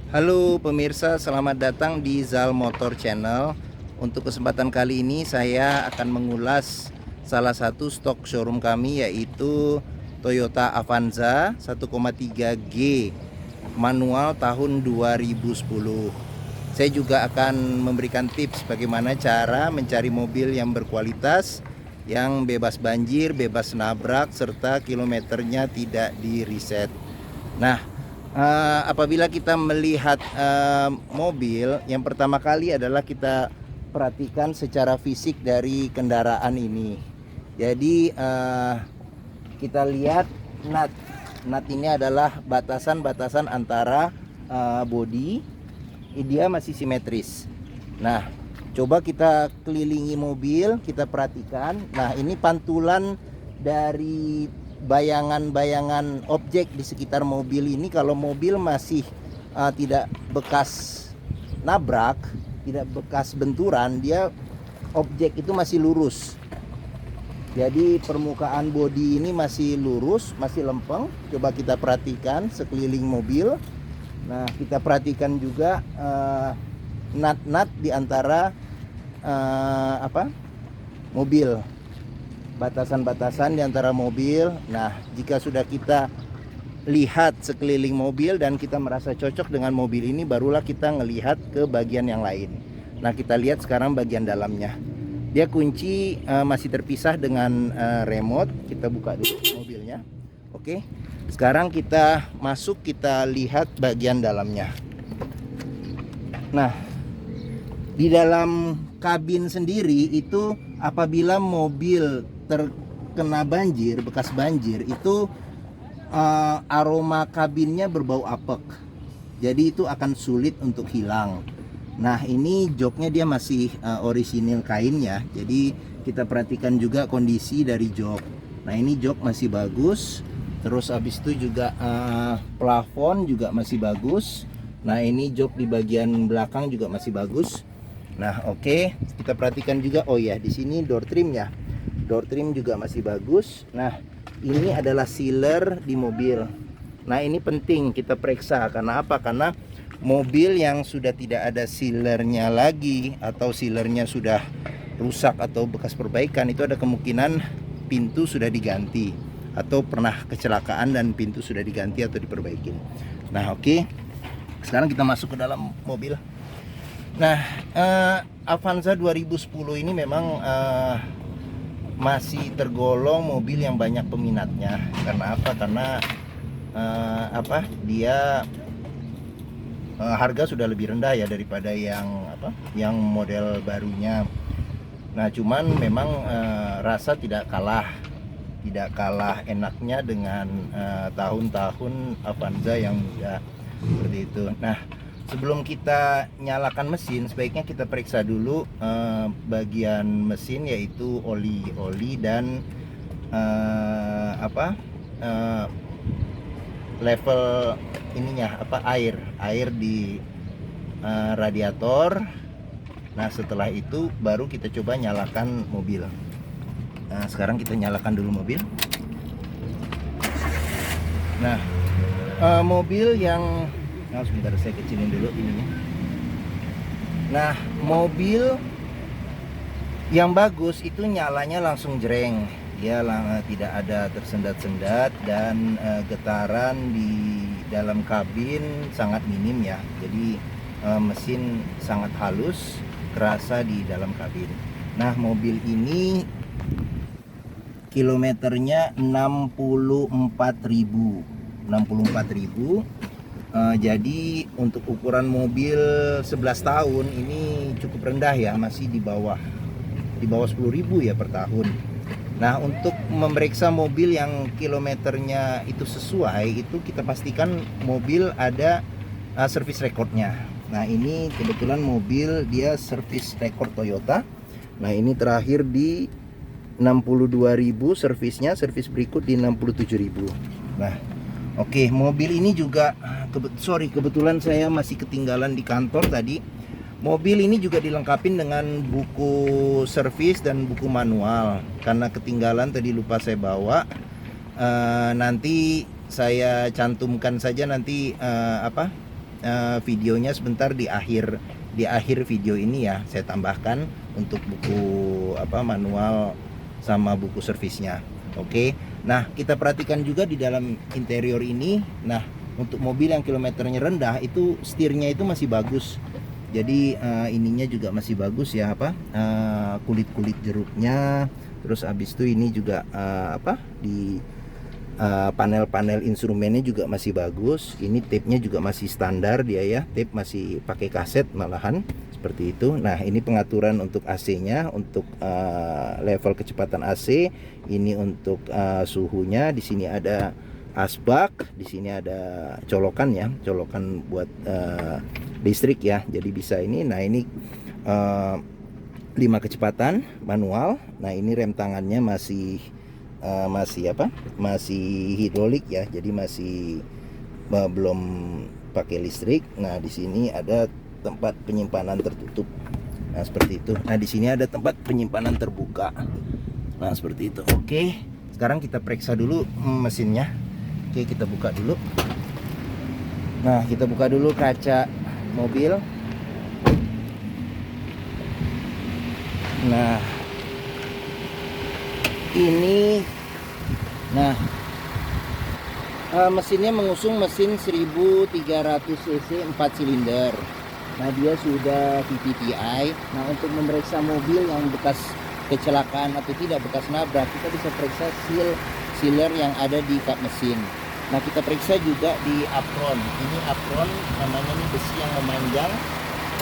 Halo pemirsa, selamat datang di Zal Motor Channel. Untuk kesempatan kali ini saya akan mengulas salah satu stok showroom kami, yaitu Toyota Avanza 1,3G manual tahun 2010. Saya juga akan memberikan tips bagaimana cara mencari mobil yang berkualitas, yang bebas banjir, bebas nabrak, serta kilometernya tidak di reset. Nah, apabila kita melihat mobil, yang pertama kali adalah kita perhatikan secara fisik dari kendaraan ini. Jadi kita lihat nut. Nut ini adalah batasan-batasan antara bodi, dia masih simetris. Nah, coba kita kelilingi mobil, kita perhatikan. Nah, ini pantulan dari bayangan-bayangan objek di sekitar mobil ini. Kalau mobil masih tidak bekas nabrak, tidak bekas benturan, dia objek itu masih lurus. Jadi permukaan bodi ini masih lurus, masih lempeng. Coba kita perhatikan sekeliling mobil. Nah, kita perhatikan juga nut-nut di antara mobil, batasan-batasan di antara mobil. Nah, jika sudah kita lihat sekeliling mobil dan kita merasa cocok dengan mobil ini, barulah kita ngelihat ke bagian yang lain. Nah, kita lihat sekarang bagian dalamnya. Dia kunci masih terpisah dengan remote. Kita buka dulu mobilnya. Oke. Sekarang kita masuk, kita lihat bagian dalamnya. Nah, di dalam kabin sendiri itu, apabila mobil terkena banjir, bekas banjir, itu aroma kabinnya berbau apek. Jadi itu akan sulit untuk hilang. Nah, ini joknya dia masih orisinil kainnya. Jadi kita perhatikan juga kondisi dari jok. Nah, ini jok masih bagus. Terus habis itu juga plafon juga masih bagus. Nah, ini jok di bagian belakang juga masih bagus. Nah, oke. Kita perhatikan juga, oh ya, di sini door trimnya. Door trim juga masih bagus. Nah, ini adalah sealer di mobil. Nah, ini penting kita periksa. Karena apa? Karena mobil yang sudah tidak ada sealernya lagi, atau sealernya sudah rusak atau bekas perbaikan, itu ada kemungkinan pintu sudah diganti, atau pernah kecelakaan dan pintu sudah diganti atau diperbaiki. Nah, oke. Sekarang kita masuk ke dalam mobil. Nah, Avanza 2010 ini memang masih tergolong mobil yang banyak peminatnya. Karena apa? Karena dia harga sudah lebih rendah ya daripada yang model barunya. Nah, cuman memang rasa tidak kalah enaknya dengan tahun-tahun Avanza yang muda seperti itu. Nah, sebelum kita nyalakan mesin, sebaiknya kita periksa dulu bagian mesin, yaitu oli dan level ininya, air di radiator. Nah, setelah itu baru kita coba nyalakan mobil. Nah, sekarang kita nyalakan dulu mobil. Nah, mobil yang sebentar, saya kecilin dulu ininya. Nah, mobil yang bagus itu nyalanya langsung jreng. Dia tidak ada tersendat-sendat, dan getaran di dalam kabin sangat minim ya. Jadi mesin sangat halus, kerasa di dalam kabin. Nah, mobil ini kilometernya 64.000. Jadi untuk ukuran mobil 11 tahun ini cukup rendah ya, masih di bawah 10.000 ya per tahun. Nah, untuk memeriksa mobil yang kilometernya itu sesuai, itu kita pastikan mobil ada service recordnya. Nah, ini kebetulan mobil dia service record Toyota. Nah, ini terakhir di 62.000 servisnya, servis berikut di 67.000. Nah, oke, mobil ini juga kebetulan saya masih ketinggalan di kantor tadi. Mobil ini juga dilengkapi dengan buku servis dan buku manual. Karena ketinggalan tadi, lupa saya bawa. Nanti saya cantumkan saja nanti videonya sebentar di akhir video ini ya, saya tambahkan untuk buku manual sama buku servisnya. Oke. Nah, kita perhatikan juga di dalam interior ini. Nah, untuk mobil yang kilometernya rendah itu setirnya itu masih bagus. Jadi ininya juga masih bagus ya, kulit-kulit jeruknya. Terus habis itu ini juga di panel-panel instrumennya juga masih bagus. Ini tape-nya juga masih standar dia ya. Tape masih pakai kaset malahan seperti itu. Nah, ini pengaturan untuk AC-nya, untuk level kecepatan AC. Ini untuk suhunya. Di sini ada asbak, di sini ada colokan ya, colokan buat listrik ya. Jadi bisa ini. Nah, ini 5 kecepatan manual. Nah, ini rem tangannya masih hidrolik ya. Jadi masih belum pakai listrik. Nah, di sini ada tempat penyimpanan tertutup. Nah, seperti itu. Nah, di sini ada tempat penyimpanan terbuka. Nah, seperti itu. Oke. Sekarang kita periksa dulu mesinnya. Oke, kita buka dulu. Nah, kita buka dulu kaca mobil. Nah, ini mesinnya mengusung mesin 1300 cc 4 silinder. Nah, dia sudah VVTi. Nah, untuk memeriksa mobil yang bekas kecelakaan atau tidak, bekas nabrak, kita bisa periksa sealer yang ada di kap mesin. Nah, kita periksa juga di apron. Ini apron, namanya ini besi yang memanjang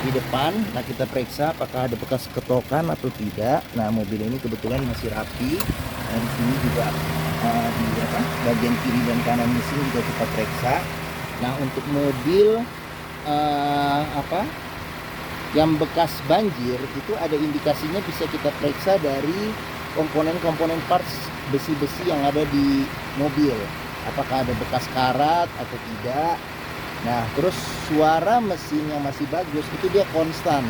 di depan. Nah, kita periksa apakah ada bekas ketokan atau tidak. Nah, mobil ini kebetulan masih rapi. Nah, di sini juga di bagian kiri dan kanan mesin juga kita periksa. Nah, untuk mobil yang bekas banjir itu ada indikasinya, bisa kita periksa dari komponen-komponen parts besi-besi yang ada di mobil, apakah ada bekas karat atau tidak. Nah, terus suara mesin yang masih bagus itu dia konstan,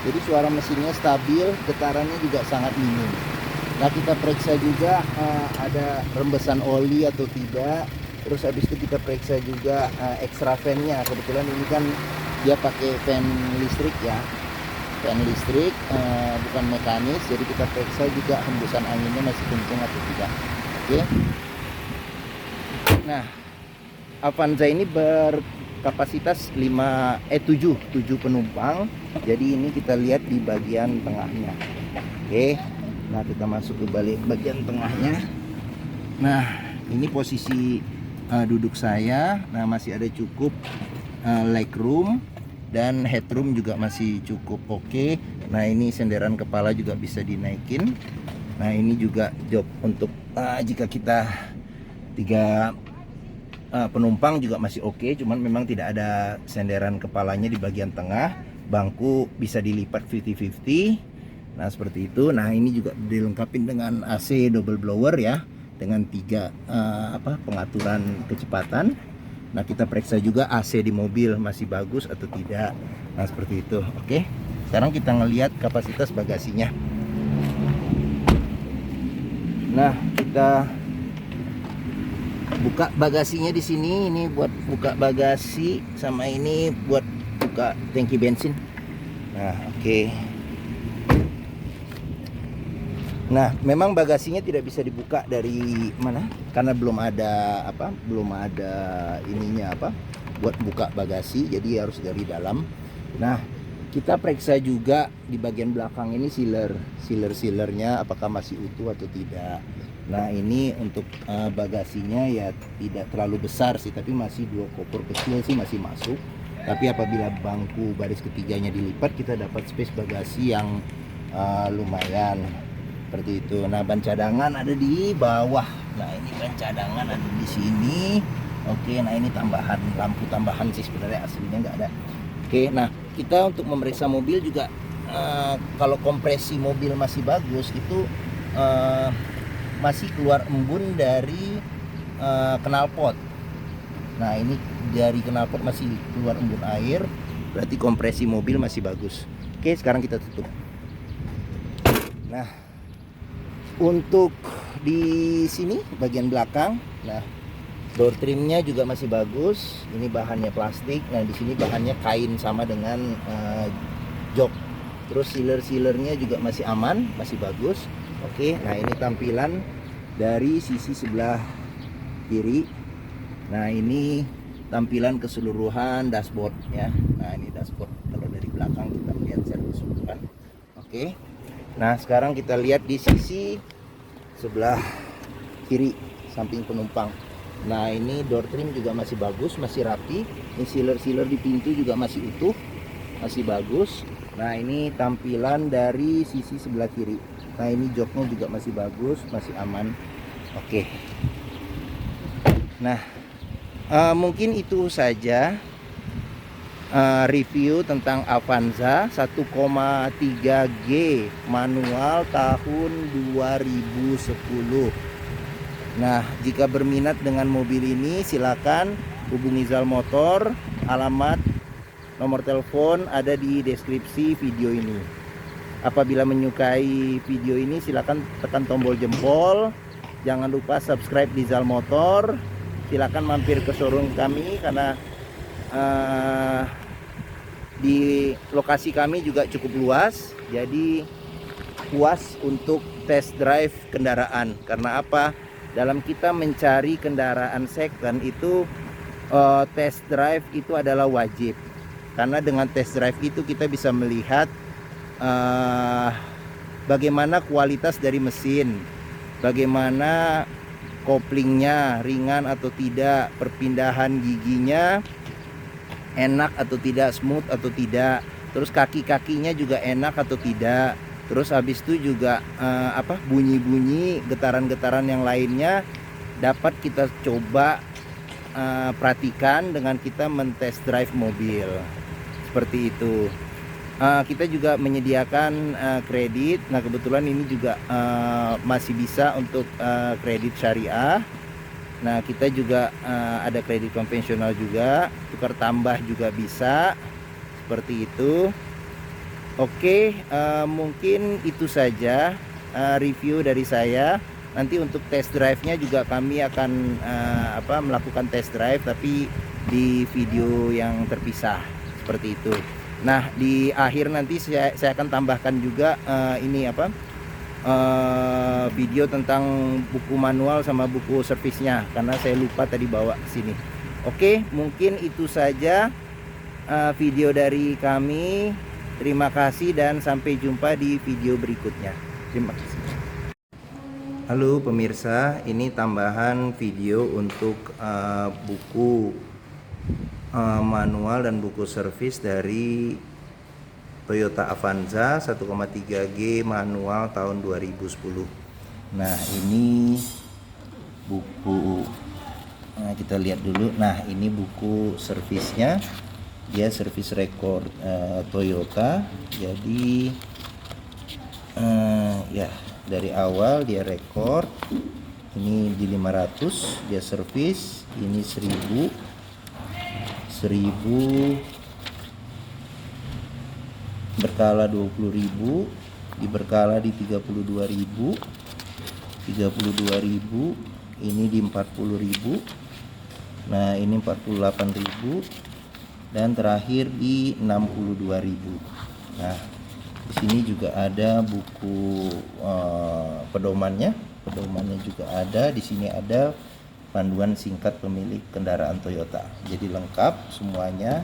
jadi suara mesinnya stabil, getarannya juga sangat minim. Nah, kita periksa juga ada rembesan oli atau tidak. Terus habis itu kita periksa juga extra fan-nya. Kebetulan ini kan dia pakai fan listrik ya, fan listrik, bukan mekanis. Jadi kita periksa juga hembusan anginnya masih kencang atau tidak. Oke. Nah, Avanza ini berkapasitas 7 penumpang. Jadi ini kita lihat di bagian tengahnya. Oke. Nah, kita masuk ke bagian tengahnya. Nah, ini posisi duduk saya. Nah, masih ada cukup legroom dan headroom juga masih cukup oke. Nah, ini senderan kepala juga bisa dinaikin. Nah, ini juga job untuk jika kita 3 penumpang juga masih oke. Cuman memang tidak ada senderan kepalanya di bagian tengah. Bangku bisa dilipat 50-50. Nah, seperti itu. Nah, ini juga dilengkapi dengan AC double blower ya, dengan 3 pengaturan kecepatan. Nah, kita periksa juga AC di mobil masih bagus atau tidak. Nah, seperti itu. Oke. Sekarang kita ngelihat kapasitas bagasinya. Nah, kita buka bagasinya di sini. Ini buat buka bagasi, sama ini buat buka tangki bensin. Nah, oke. Nah, memang bagasinya tidak bisa dibuka dari mana, karena belum ada ininya buat buka bagasi, jadi harus dari dalam. Nah, kita periksa juga di bagian belakang ini sealernya apakah masih utuh atau tidak. Nah, ini untuk bagasinya ya tidak terlalu besar sih, tapi masih 2 koper kecil sih masih masuk. Tapi apabila bangku baris ketiganya dilipat, kita dapat space bagasi yang lumayan. Seperti itu. Nah, ban cadangan ada di bawah. Nah, ini ban cadangan ada di sini. Oke, nah ini tambahan, lampu tambahan sih, sebenarnya aslinya nggak ada. Oke, nah kita untuk memeriksa mobil juga kalau kompresi mobil masih bagus itu masih keluar embun dari knalpot. Nah, ini dari knalpot masih keluar embun air, berarti kompresi mobil masih bagus. Oke, sekarang kita tutup. Nah, untuk di sini bagian belakang, nah Door trimnya juga masih bagus. Ini bahannya plastik. Nah, di sini bahannya kain sama dengan jok. Terus sealer-sealernya juga masih aman, masih bagus. Oke, nah ini tampilan dari sisi sebelah kiri. Nah, ini tampilan keseluruhan dashboard ya. Nah, ini dashboard kalau dari belakang kita melihat secara keseluruhan. Oke. Nah, sekarang kita lihat di sisi sebelah kiri samping penumpang. Nah, ini door trim juga masih bagus, masih rapi. Ini sealer-sealer di pintu juga masih utuh, masih bagus. Nah, ini tampilan dari sisi sebelah kiri. Nah, ini joknya juga masih bagus, masih aman. Oke. Nah, mungkin itu saja review tentang Avanza 1,3G manual tahun 2010. Nah, jika berminat dengan mobil ini silakan hubungi Zal Motor. Alamat, nomor telepon ada di deskripsi video ini. Apabila menyukai video ini silakan tekan tombol jempol. Jangan lupa subscribe di Zal Motor. Silakan mampir ke showroom kami karena di lokasi kami juga cukup luas. Jadi puas untuk test drive kendaraan. Karena apa? Dalam kita mencari kendaraan second itu test drive itu adalah wajib. Karena dengan test drive itu kita bisa melihat bagaimana kualitas dari mesin, bagaimana koplingnya ringan atau tidak, perpindahan giginya enak atau tidak, smooth atau tidak, terus kaki-kakinya juga enak atau tidak. Terus habis itu juga bunyi-bunyi, getaran-getaran yang lainnya dapat kita coba perhatikan dengan kita men-test drive mobil. Seperti itu. Kita juga menyediakan kredit. Nah, kebetulan ini juga masih bisa untuk kredit syariah. Nah, kita juga ada kredit konvensional juga, tukar tambah juga bisa. Seperti itu. Oke, mungkin itu saja review dari saya. Nanti untuk test drive-nya juga kami akan melakukan test drive tapi di video yang terpisah seperti itu. Nah, di akhir nanti saya akan tambahkan juga video tentang buku manual sama buku servisnya karena saya lupa tadi bawa ke sini. Oke, mungkin itu saja video dari kami. Terima kasih dan sampai jumpa di video berikutnya. Terima kasih. Halo pemirsa, ini tambahan video untuk buku manual dan buku servis dari Toyota Avanza 1,3G manual tahun 2010. Nah, ini buku. Nah, kita lihat dulu. Nah, ini buku servisnya. Dia servis record Toyota. Jadi ya dari awal dia record. Ini di 500 dia servis. Ini 1000 berkala 20.000, diberkala di 32.000, 32.000, ini di 40.000. Nah, ini 48.000 dan terakhir di 62.000. Nah, di sini juga ada buku pedomannya juga ada. Di sini ada panduan singkat pemilik kendaraan Toyota. Jadi lengkap semuanya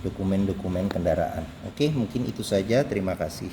dokumen-dokumen kendaraan. Oke, mungkin itu saja. Terima kasih.